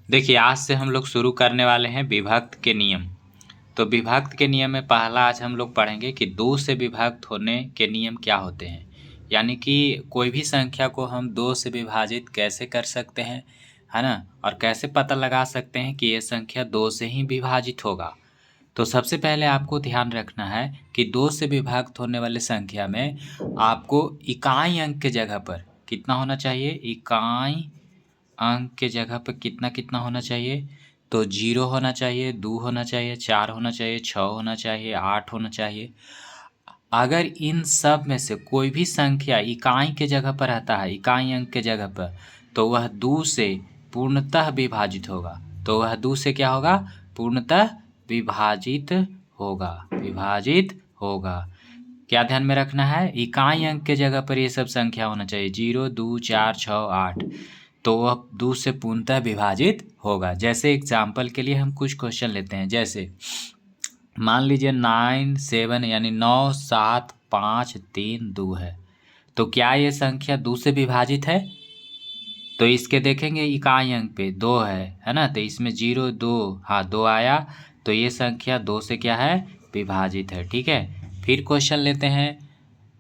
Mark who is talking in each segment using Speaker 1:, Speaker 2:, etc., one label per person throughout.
Speaker 1: देखिए आज से हम लोग शुरू करने वाले हैं विभक्त के नियम। तो विभक्त के नियम में पहला आज हम लोग पढ़ेंगे कि दो से विभक्त होने के नियम क्या होते हैं। यानी कि कोई भी संख्या को हम दो से विभाजित कैसे कर सकते हैं, है ना, और कैसे पता लगा सकते हैं कि ये संख्या दो से ही विभाजित होगा। तो सबसे पहले आपको ध्यान रखना है कि दो से विभक्त होने वाले संख्या में आपको इकाई अंक के जगह पर कितना होना चाहिए, इकाई अंक के जगह पे कितना कितना होना चाहिए। तो 0 होना चाहिए, 2 होना चाहिए, 4 होना चाहिए, 6 होना चाहिए, 8 होना चाहिए। अगर इन सब में से कोई भी संख्या इकाई के जगह पर रहता है, इकाई अंक के जगह पर, तो वह 2 से पूर्णतः विभाजित होगा। तो वह 2 से क्या होगा, पूर्णतः विभाजित होगा, विभाजित होगा। क्या ध्यान में रखना है, इकाई अंक के जगह पर ये सब संख्या होना चाहिए, 0, 2, 4, 6, 8। तो वह 2 से पूर्णतः विभाजित होगा। जैसे एग्जाम्पल के लिए हम कुछ क्वेश्चन लेते हैं, जैसे मान लीजिए 9, 7 यानी 9, 7, 5, 3, 2 है। तो क्या ये संख्या 2 से विभाजित है? तो इसके देखेंगे इकाई अंक पे 2 है ना, तो इसमें 0, 2, हाँ 2 आया, तो ये संख्या 2 से क्या है, विभाजित है। ठीक है, फिर क्वेश्चन लेते हैं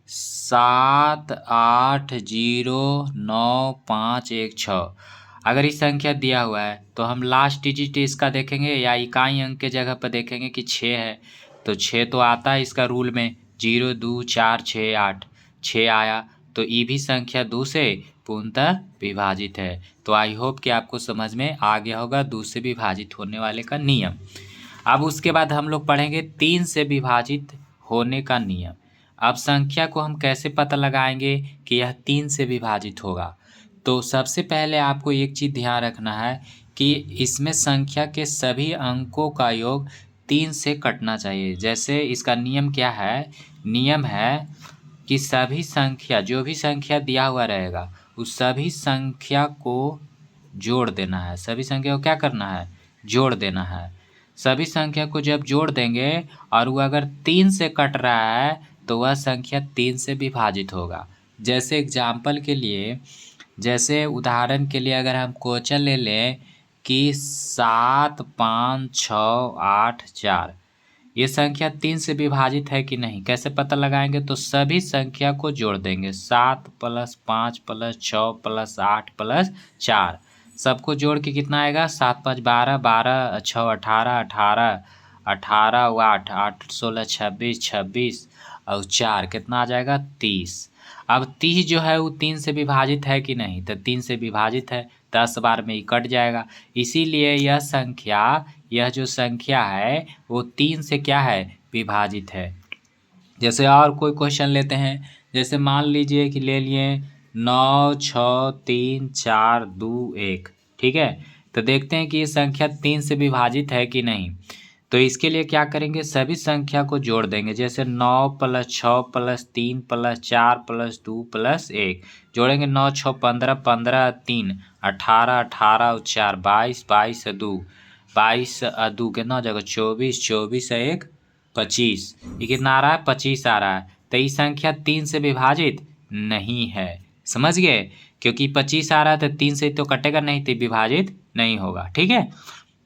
Speaker 1: 7, 8, 0, 9, 5, 1, 6। अगर इस संख्या दिया हुआ है तो हम लास्ट डिजिट इसका देखेंगे या इकाई अंक के जगह पर देखेंगे कि 6 है, तो 6 तो आता है इसका रूल में, 0, 2, 4, 6, 8, 6 आया, तो ये भी संख्या 2 से पूर्णतः विभाजित है। तो आई होप कि आपको समझ में आ गया होगा 2 से विभाजित होने वाले का नियम। अब उसके बाद हम लोग पढ़ेंगे 3 से विभाजित होने का नियम। अब संख्या को हम कैसे पता लगाएंगे कि यह 3 से विभाजित होगा। तो सबसे पहले आपको एक चीज़ ध्यान रखना है कि इसमें संख्या के सभी अंकों का योग 3 से कटना चाहिए। जैसे इसका नियम क्या है, नियम है कि सभी संख्या, जो भी संख्या दिया हुआ रहेगा उस सभी संख्या को जोड़ देना है। सभी संख्या को क्या करना है, जोड़ देना है। सभी संख्या को जब जोड़ देंगे और वो अगर 3 से कट रहा है तो वह संख्या 3 से विभाजित होगा। जैसे एग्जाम्पल के लिए, जैसे उदाहरण के लिए अगर हम क्वेश्चन ले लें कि 7, 5, 6, 8, 4, ये संख्या 3 से विभाजित है कि नहीं, कैसे पता लगाएंगे। तो सभी संख्या को जोड़ देंगे, 7 + 5 + 6 + 8 + 4, सबको जोड़ के कितना आएगा, 7, 5, 12, 12, 6, 18, 18, 18, 8, 8, 16, 26, 26 और 4 कितना आ जाएगा, 30। अब 30 जो है वो 3 से विभाजित है कि नहीं, तो 3 से विभाजित है, 10 बार में ही कट जाएगा। इसीलिए यह संख्या, यह जो संख्या है वो 3 से क्या है, विभाजित है। जैसे और कोई क्वेश्चन लेते हैं, जैसे मान लीजिए कि ले लिए 9, 6, 3, 4, 2, 1। ठीक है, तो देखते हैं कि ये संख्या 3 से विभाजित है कि नहीं। तो इसके लिए क्या करेंगे, सभी संख्या को जोड़ देंगे। जैसे 9 + 6 + 3 + 4 + 2 + 1 जोड़ेंगे, 9, 6, 15, 15, 3, 18, 18 और 4, 22, 22 और 2, 22 और 2 कितना हो जाएगा, 24, 24 और 1, 25। ये कितना आ रहा है, 25 आ रहा है। तो ये संख्या 3 से विभाजित नहीं है, समझ गए, क्योंकि 25 आ रहा है तो 3 से तो कटेगा नहीं, तो विभाजित नहीं होगा। ठीक है,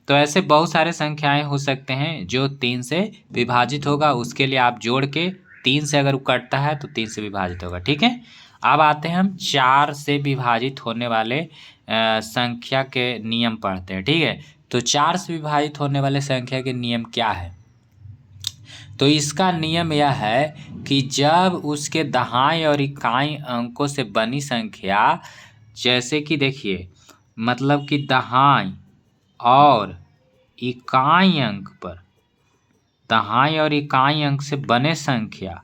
Speaker 1: तो ऐसे बहुत सारे संख्याएं हो सकते हैं जो 3 से विभाजित होगा, उसके लिए आप जोड़ के 3 से अगर वो कटता है तो 3 से विभाजित होगा। ठीक है, अब आते हैं हम 4 से विभाजित होने वाले संख्या के नियम पढ़ते हैं। ठीक है, तो 4 से विभाजित होने वाले संख्या के नियम क्या है। तो इसका नियम यह है कि जब उसके दहाई और इकाई अंकों से बनी संख्या, जैसे कि देखिए मतलब कि दहाई और इकाई अंक पर, दहाई और इकाई अंक से बने संख्या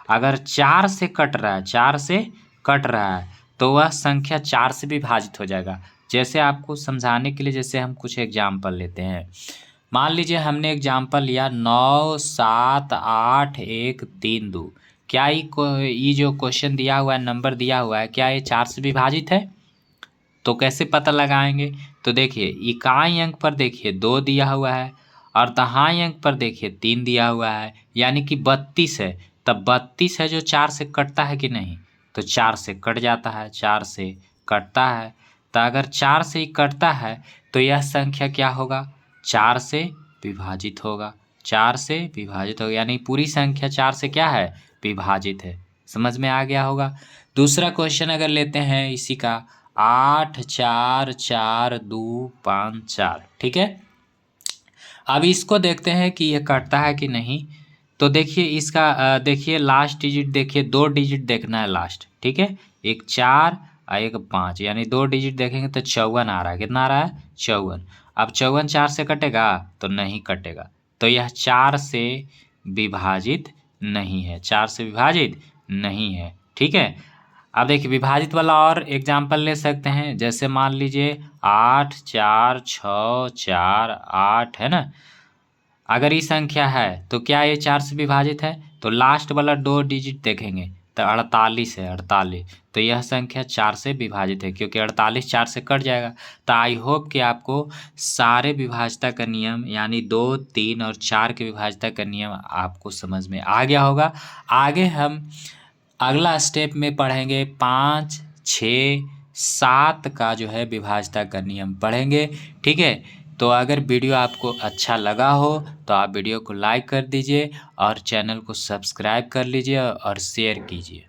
Speaker 1: अगर 4 से कट रहा है, 4 से कट रहा है, तो वह संख्या 4 से विभाजित हो जाएगा। जैसे आपको समझाने के लिए, जैसे हम कुछ एग्जाम्पल लेते हैं, मान लीजिए हमने एग्जाम्पल लिया 9, 7, 8, 1, 3, 2। क्या ये जो क्वेश्चन दिया हुआ है, नंबर दिया हुआ है, क्या ये 4 से विभाजित है। तो कैसे पता लगाएंगे, तो देखिए इकाई अंक पर देखिए 2 दिया हुआ है और दहाई अंक पर देखिए 3 दिया हुआ है, यानी कि 32 है। तब 32 है जो 4 से कटता है कि नहीं, तो 4 से कट जाता है, 4 से कटता है। तो अगर 4 से ही कटता है तो यह संख्या क्या होगा, 4 से विभाजित होगा, 4 से विभाजित होगा, यानी पूरी संख्या 4 से क्या है, विभाजित है। समझ में आ गया होगा। दूसरा क्वेश्चन अगर लेते हैं इसी का, 8 4 4 2 5 4, ठीक है। अब इसको देखते हैं कि ये कटता है कि नहीं। तो देखिए इसका देखिए लास्ट डिजिट, देखिए 2 डिजिट देखना है लास्ट, ठीक है। एक 4 और एक 5, यानी 2 डिजिट देखेंगे तो 54 आ रहा है। कितना आ रहा है, 54। अब 54 4 से कटेगा तो नहीं कटेगा, तो यह 4 से विभाजित नहीं है, 4 से विभाजित नहीं है, ठीक है। अब देखिए विभाजित वाला और एग्जाम्पल ले सकते हैं, जैसे मान लीजिए 8 4 6 4 8, है ना। अगर ये संख्या है तो क्या ये 4 से विभाजित है, तो लास्ट वाला 2 डिजिट देखेंगे तो 48 है, 48। तो यह संख्या 4 से विभाजित है, क्योंकि 48 4 से कट जाएगा। तो आई होप कि आपको सारे विभाज्यता का नियम यानी 2 3 और 4 के विभाज्यता का नियम आपको समझ में आ गया होगा। आगे हम अगला स्टेप में पढ़ेंगे 5 6 7 का जो है विभाज्यता का नियम पढ़ेंगे, ठीक है। तो अगर वीडियो आपको अच्छा लगा हो तो आप वीडियो को लाइक कर दीजिए और चैनल को सब्सक्राइब कर लीजिए और शेयर कीजिए।